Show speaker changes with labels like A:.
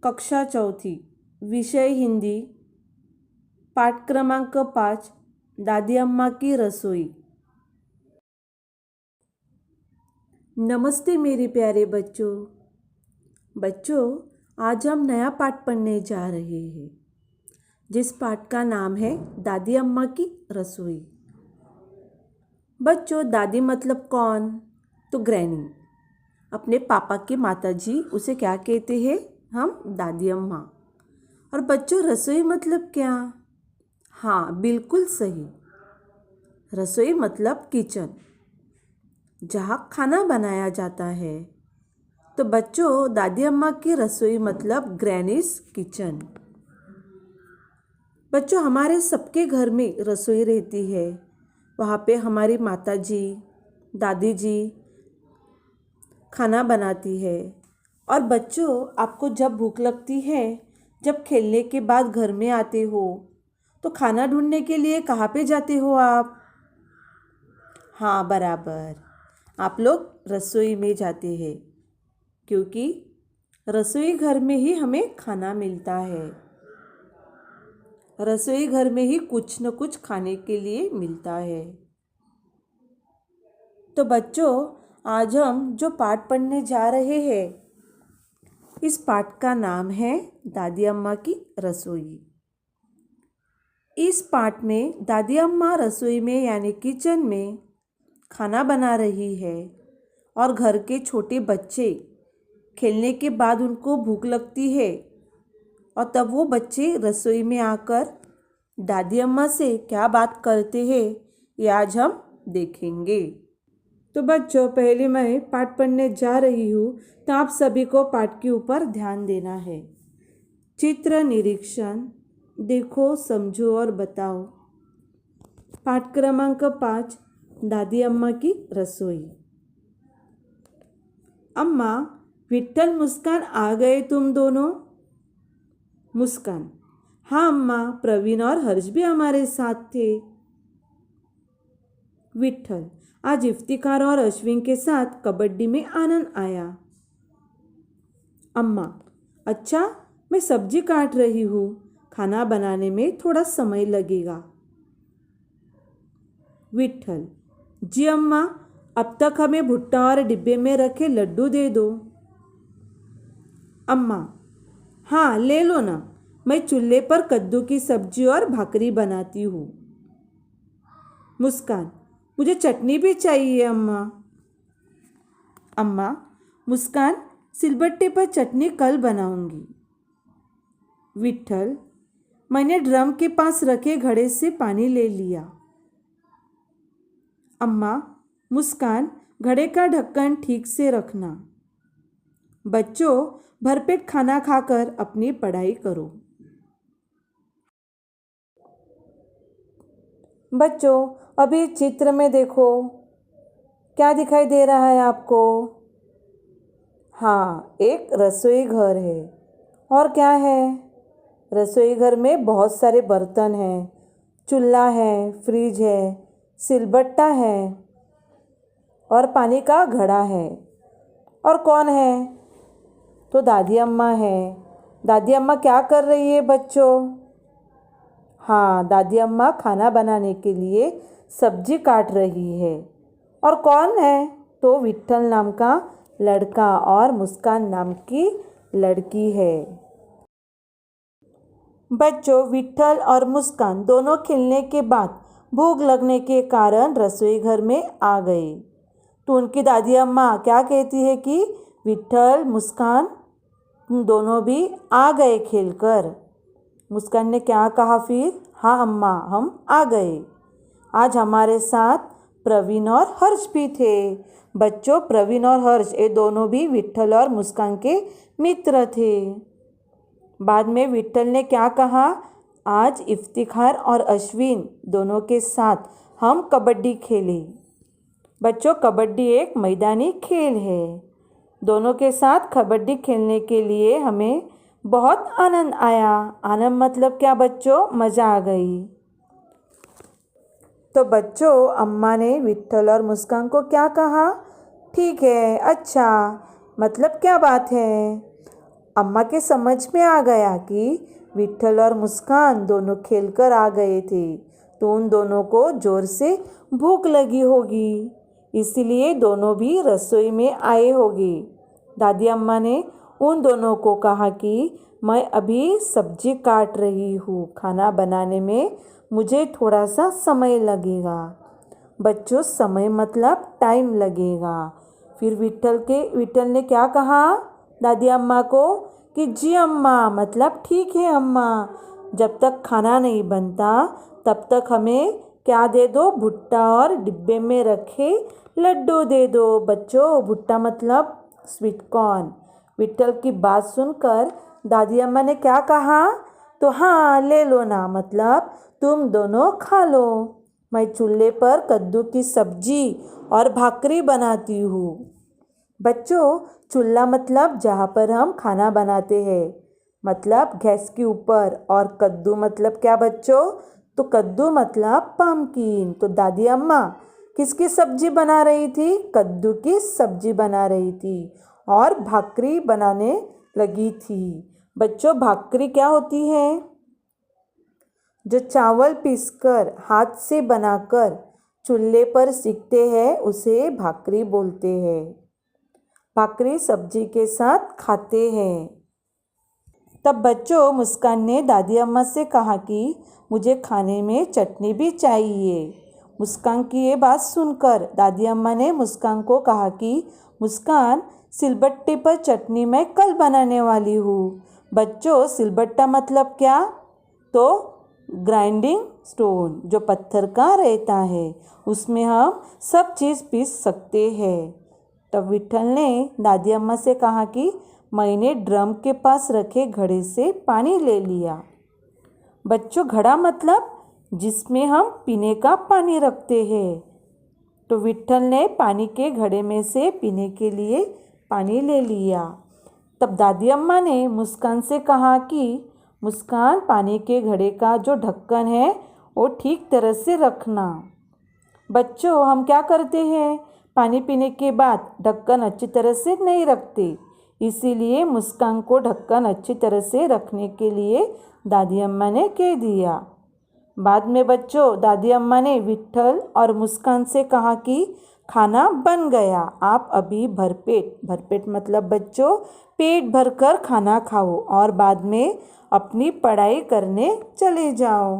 A: कक्षा चौथी, विषय हिंदी, पाठ क्रमांक 5, दादी अम्मा की रसोई। नमस्ते मेरे प्यारे बच्चों। आज हम नया पाठ पढ़ने जा रहे हैं, जिस पाठ का नाम है दादी अम्मा की रसोई। बच्चों, दादी मतलब कौन? तो ग्रैनी। अपने पापा की माताजी, उसे क्या कहते हैं? हम दादी अम्मा। और बच्चों, रसोई मतलब क्या? हाँ, बिल्कुल सही। रसोई मतलब किचन, जहाँ खाना बनाया जाता है। तो बच्चों, दादी अम्मा की रसोई मतलब ग्रैनीज किचन। बच्चों, हमारे सबके घर में रसोई रहती है। वहाँ पे हमारी माताजी, दादी जी खाना बनाती है। और बच्चों, आपको जब भूख लगती है, जब खेलने के बाद घर में आते हो, तो खाना ढूंढने के लिए कहाँ पे जाते हो आप? हाँ, बराबर, आप लोग रसोई में जाते हैं, क्योंकि रसोई घर में ही हमें खाना मिलता है। रसोई घर में ही कुछ न कुछ खाने के लिए मिलता है। तो बच्चों, आज हम जो पाठ पढ़ने जा रहे हैं, इस पाठ का नाम है दादी अम्मा की रसोई। इस पाठ में दादी अम्मा रसोई में यानी किचन में खाना बना रही है, और घर के छोटे बच्चे खेलने के बाद उनको भूख लगती है, और तब वो बच्चे रसोई में आकर दादी अम्मा से क्या बात करते हैं, ये आज हम देखेंगे। तो बच्चों, पहले मैं पाठ पढ़ने जा रही हूँ, तो आप सभी को पाठ के ऊपर ध्यान देना है। चित्र निरीक्षण, देखो, समझो और बताओ। पाठ क्रमांक 5, दादी अम्मा की रसोई। अम्मा, विट्ठल, मुस्कान आ गए तुम दोनों? मुस्कान: हाँ अम्मा, प्रवीण और हर्ष भी हमारे साथ थे। विट्ठल: आज इफ्तिखार और अश्विन के साथ कबड्डी में आनंद आया। अम्मा: अच्छा, मैं सब्जी काट रही हूँ, खाना बनाने में थोड़ा समय लगेगा। विट्ठल: जी अम्मा, अब तक हमें भुट्टा और डिब्बे में रखे लड्डू दे दो। अम्मा: हाँ, ले लो ना, मैं चूल्हे पर कद्दू की सब्जी और भाकरी बनाती हूँ। मुस्कान: मुझे चटनी भी चाहिए अम्मा। अम्मा: मुस्कान, सिलबट्टे पर चटनी कल बनाऊंगी। विट्ठल: मैंने ड्रम के पास रखे घड़े से पानी ले लिया। अम्मा: मुस्कान, घड़े का ढक्कन ठीक से रखना। बच्चों, भरपेट खाना खाकर अपनी पढ़ाई करो। बच्चों, अभी चित्र में देखो, क्या दिखाई दे रहा है आपको? हाँ, एक रसोई घर है। और क्या है? रसोई घर में बहुत सारे बर्तन हैं, चूल्हा है, फ्रिज है, सिलबट्टा है और पानी का घड़ा है। और कौन है? तो दादी अम्मा है। दादी अम्मा क्या कर रही है बच्चों? हाँ, दादी अम्मा खाना बनाने के लिए सब्जी काट रही है। और कौन है? तो विट्ठल नाम का लड़का और मुस्कान नाम की लड़की है। बच्चों, विट्ठल और मुस्कान दोनों खेलने के बाद भूख लगने के कारण रसोई घर में आ गए। तो उनकी दादी अम्मा क्या कहती है कि विट्ठल, मुस्कान, तुम दोनों भी आ गए खेलकर। मुस्कान ने क्या कहा फिर? हाँ अम्मा, हम आ गए। आज हमारे साथ प्रवीण और हर्ष भी थे। बच्चों, प्रवीण और हर्ष ये दोनों भी विट्ठल और मुस्कान के मित्र थे। बाद में विट्ठल ने क्या कहा? आज इफ्तिखार और अश्विन दोनों के साथ हम कबड्डी खेले। बच्चों, कबड्डी एक मैदानी खेल है। दोनों के साथ कबड्डी खेलने के लिए हमें बहुत आनंद आया। आनंद मतलब क्या बच्चों? मज़ा आ गई। तो बच्चों, अम्मा ने विट्ठल और मुस्कान को क्या कहा? ठीक है, अच्छा, मतलब क्या बात है? अम्मा के समझ में आ गया कि विट्ठल और मुस्कान दोनों खेलकर आ गए थे, तो उन दोनों को जोर से भूख लगी होगी, इसलिए दोनों भी रसोई में आए होंगे। दादी अम्मा ने उन दोनों को कहा कि मैं अभी सब्जी काट रही हूँ, खाना बनाने में मुझे थोड़ा सा समय लगेगा। बच्चों, समय मतलब टाइम लगेगा। फिर विट्ठल ने क्या कहा दादी अम्मा को कि जी अम्मा, मतलब ठीक है अम्मा, जब तक खाना नहीं बनता तब तक हमें क्या दे दो, भुट्टा और डिब्बे में रखे लड्डू दे दो। बच्चों, भुट्टा मतलब स्वीट कॉर्न। विट्ठल की बात सुनकर दादी अम्मा ने क्या कहा, तो हाँ ले लो ना, मतलब तुम दोनों खा लो। मैं चूल्हे पर कद्दू की सब्जी और भाकरी बनाती हूँ। बच्चों, चूल्हा मतलब जहाँ पर हम खाना बनाते हैं, मतलब गैस के ऊपर। और कद्दू मतलब क्या बच्चों, तो कद्दू मतलब पम्पकिन। तो दादी अम्मा किसकी सब्जी बना रही थी, कद्दू की सब्जी बना रही थी और भाकरी बनाने लगी थी। बच्चों, भाकरी क्या होती है, जो चावल पीसकर हाथ से बनाकर चूल्हे पर सेकते हैं उसे भाकरी बोलते हैं। भाकरी सब्जी के साथ खाते हैं। तब बच्चों, मुस्कान ने दादी अम्मा से कहा कि मुझे खाने में चटनी भी चाहिए। मुस्कान की ये बात सुनकर दादी अम्मा ने मुस्कान को कहा कि मुस्कान, सिलबट्टे पर चटनी मैं कल बनाने वाली हूँ। बच्चों, सिलबट्टा मतलब क्या, तो ग्राइंडिंग स्टोन, जो पत्थर का रहता है, उसमें हम सब चीज़ पीस सकते हैं। तब विट्ठल ने दादी अम्मा से कहा कि मैंने ड्रम के पास रखे घड़े से पानी ले लिया। बच्चों, घड़ा मतलब जिसमें हम पीने का पानी रखते हैं। तो विट्ठल ने पानी के घड़े में से पीने के लिए पानी ले लिया। तब दादी अम्मा ने मुस्कान से कहा कि मुस्कान, पानी के घड़े का जो ढक्कन है वो ठीक तरह से रखना। बच्चों, हम क्या करते हैं, पानी पीने के बाद ढक्कन अच्छी तरह से नहीं रखते, इसीलिए मुस्कान को ढक्कन अच्छी तरह से रखने के लिए दादी अम्मा ने कह दिया। बाद में बच्चों, दादी अम्मा ने विट्ठल और मुस्कान से कहा कि खाना बन गया, आप अभी भरपेट मतलब बच्चों पेट भरकर खाना खाओ और बाद में अपनी पढ़ाई करने चले जाओ।